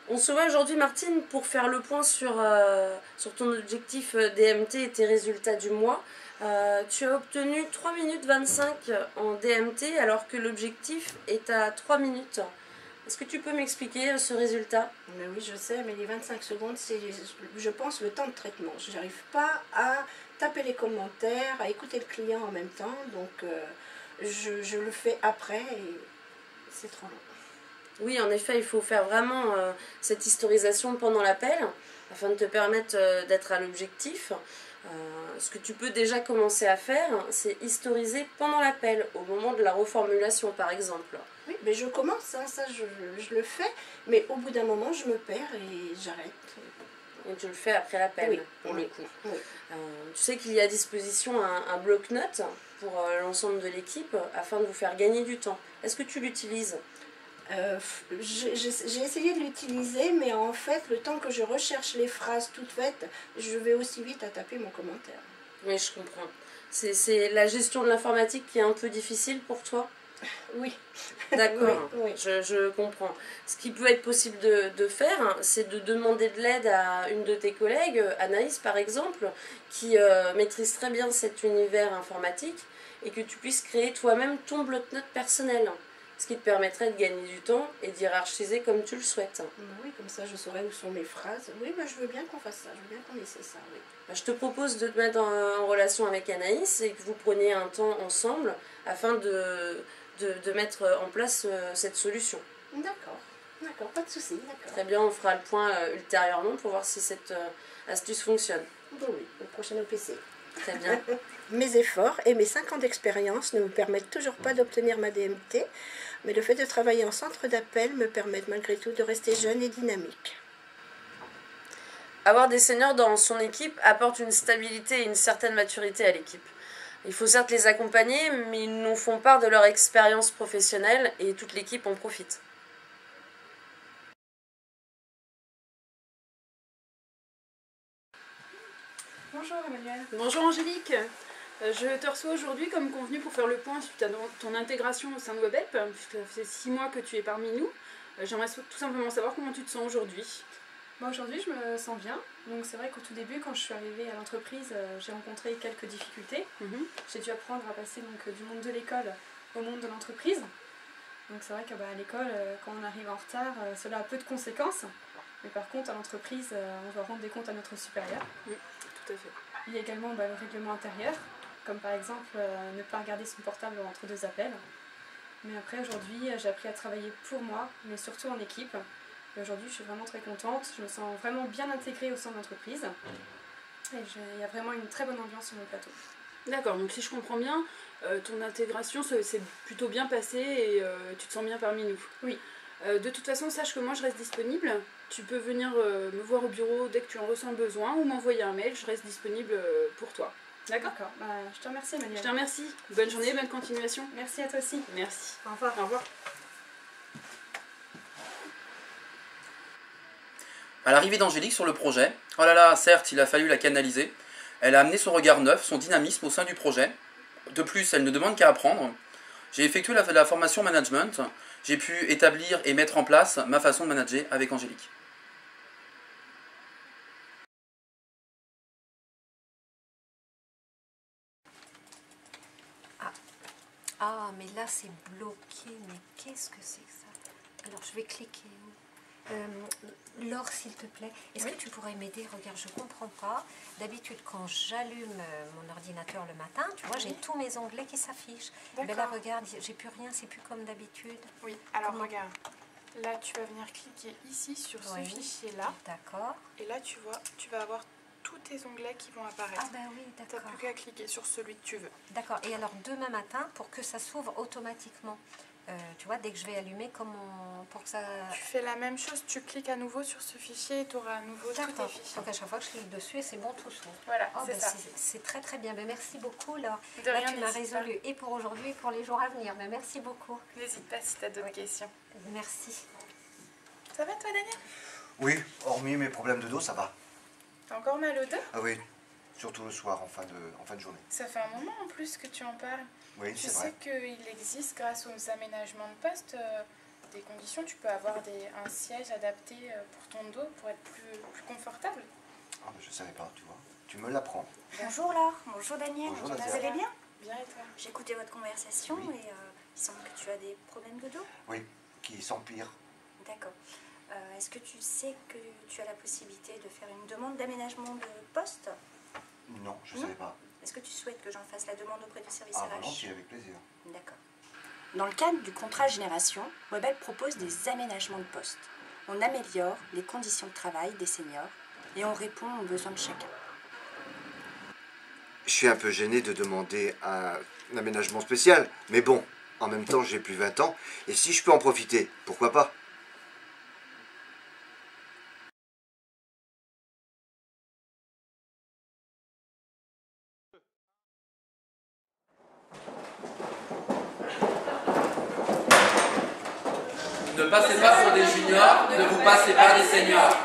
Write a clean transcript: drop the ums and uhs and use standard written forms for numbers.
On se voit aujourd'hui, Martine, pour faire le point sur ton objectif DMT et tes résultats du mois. Tu as obtenu 3 minutes 25 en DMT alors que l'objectif est à 3 minutes. Est-ce que tu peux m'expliquer ce résultat? Mais oui, je sais, mais les 25 secondes, c'est, je pense, le temps de traitement. Je n'arrive pas à taper les commentaires, à écouter le client en même temps, donc je le fais après et c'est trop long. Oui, en effet, il faut faire vraiment cette historisation pendant l'appel afin de te permettre d'être à l'objectif. Ce que tu peux déjà commencer à faire, c'est historiser pendant l'appel, au moment de la reformulation par exemple. Oui, mais je commence, hein, ça je le fais, mais au bout d'un moment, je me perds et j'arrête. Et tu le fais après l'appel, oui, pour oui, le coup. Oui. Tu sais qu'il y a à disposition un bloc-notes pour l'ensemble de l'équipe afin de vous faire gagner du temps. Est-ce que tu l'utilises? J'ai essayé de l'utiliser, mais en fait, le temps que je recherche les phrases toutes faites, je vais aussi vite à taper mon commentaire. Oui, je comprends. C'est la gestion de l'informatique qui est un peu difficile pour toi? Oui. D'accord, oui. je comprends. Ce qui peut être possible de faire, c'est de demander de l'aide à une de tes collègues, Anaïs par exemple, qui maîtrise très bien cet univers informatique et que tu puisses créer toi-même ton bloc-notes personnel. Ce qui te permettrait de gagner du temps et d'hierarchiser comme tu le souhaites. Oui, comme ça je saurai où sont mes phrases. Oui, bah, je veux bien qu'on fasse ça, je veux bien qu'on essaie ça, oui. Je te propose de te mettre en relation avec Anaïs et que vous preniez un temps ensemble afin de mettre en place cette solution. D'accord, pas de souci, d'accord. Très bien, on fera le point ultérieurement pour voir si cette astuce fonctionne. Bon, oui, au prochain OPC. Très bien. Mes efforts et mes 5 ans d'expérience ne me permettent toujours pas d'obtenir ma DMT, mais le fait de travailler en centre d'appel me permet malgré tout de rester jeune et dynamique. Avoir des seniors dans son équipe apporte une stabilité et une certaine maturité à l'équipe. Il faut certes les accompagner, mais ils nous font part de leur expérience professionnelle et toute l'équipe en profite. Bonjour Emmanuel. Bonjour Angélique. Je te reçois aujourd'hui comme convenu pour faire le point suite à ton intégration au sein de WebHelp, puisque ça fait 6 mois que tu es parmi nous. J'aimerais tout simplement savoir comment tu te sens aujourd'hui. Aujourd'hui, je me sens bien. Donc c'est vrai qu'au tout début, quand je suis arrivée à l'entreprise, j'ai rencontré quelques difficultés. J'ai dû apprendre à passer du monde de l'école au monde de l'entreprise. Donc c'est vrai qu'à l'école, quand on arrive en retard, cela a peu de conséquences. Mais par contre, à l'entreprise, on doit rendre des comptes à notre supérieur. Tout à fait. Il y a également le règlement intérieur, comme par exemple ne pas regarder son portable entre deux appels. Mais après, aujourd'hui, j'ai appris à travailler pour moi, mais surtout en équipe. Et aujourd'hui, je suis vraiment très contente. Je me sens vraiment bien intégrée au sein de l'entreprise. Et il y a vraiment une très bonne ambiance sur mon plateau. D'accord, donc si je comprends bien, ton intégration s'est plutôt bien passée et tu te sens bien parmi nous. Oui. De toute façon, sache que moi je reste disponible. Tu peux venir me voir au bureau dès que tu en ressens le besoin ou m'envoyer un mail, je reste disponible pour toi. D'accord. Je te remercie, Emmanuel. Je te remercie. Bonne journée, bonne continuation. Merci à toi aussi. Merci. Au revoir. Au revoir. À l'arrivée d'Angélique sur le projet, oh là là, certes, il a fallu la canaliser. Elle a amené son regard neuf, son dynamisme au sein du projet. De plus, elle ne demande qu'à apprendre. J'ai effectué la formation management. J'ai pu établir et mettre en place ma façon de manager avec Angélique. Ah, mais là c'est bloqué. Mais qu'est-ce que c'est que ça? Alors je vais cliquer. Laure, s'il te plaît, est-ce que tu pourrais m'aider? Regarde, je comprends pas. D'habitude, quand j'allume mon ordinateur le matin, tu vois, j'ai tous mes onglets qui s'affichent. Mais là, regarde, j'ai plus rien, c'est plus comme d'habitude. Oui, alors regarde. Là, tu vas venir cliquer ici sur ce fichier-là. D'accord. Et là, tu vois, tu vas avoir tous tes onglets qui vont apparaître. Ah ben oui, d'accord. Tu n'as plus qu'à cliquer sur celui que tu veux. D'accord. Et alors, demain matin, pour que ça s'ouvre automatiquement, tu vois, dès que je vais allumer, pour que ça... Tu fais la même chose, tu cliques à nouveau sur ce fichier et tu auras à nouveau tous tes fichiers. Donc à chaque fois que je clique dessus, c'est bon, tout s'ouvre. Voilà, c'est ça. C'est très très bien. Ben, merci beaucoup, Laure. De rien, tu m'as résolu et pour aujourd'hui et pour les jours à venir. Ben, merci beaucoup. N'hésite pas si tu as d'autres questions. Merci. Ça va toi, Daniel? Oui, hormis mes problèmes de dos, ça va. T'as encore mal au dos? Ah oui, surtout le soir, en fin de journée. Ça fait un moment en plus que tu en parles. Oui, Tu c'est vrai. sais qu'il existe, grâce aux aménagements de poste, des conditions, tu peux avoir un siège adapté pour ton dos pour être plus confortable. Ah, je ne savais pas, tu vois. Tu me l'apprends. Bonjour Laure, bonjour Daniel, Bonjour, vous Nadia. allez bien? Bien et toi? J'ai écouté votre conversation Oui. et il semble que tu as des problèmes de dos. Oui, qui s'empire. D'accord. Est-ce que tu sais que tu as la possibilité de faire une demande d'aménagement de poste? Non, je ne savais pas. Est-ce que tu souhaites que j'en fasse la demande auprès du service Ah, RH? volontiers, avec plaisir. D'accord. Dans le cadre du contrat génération, Webhelp propose des aménagements de poste. On améliore les conditions de travail des seniors et on répond aux besoins de chacun. Je suis un peu gêné de demander un aménagement spécial, mais bon, en même temps, j'ai plus 20 ans, et si je peux en profiter, pourquoi pas? Ne passez pas pour des juniors, ne vous passez pas des seniors.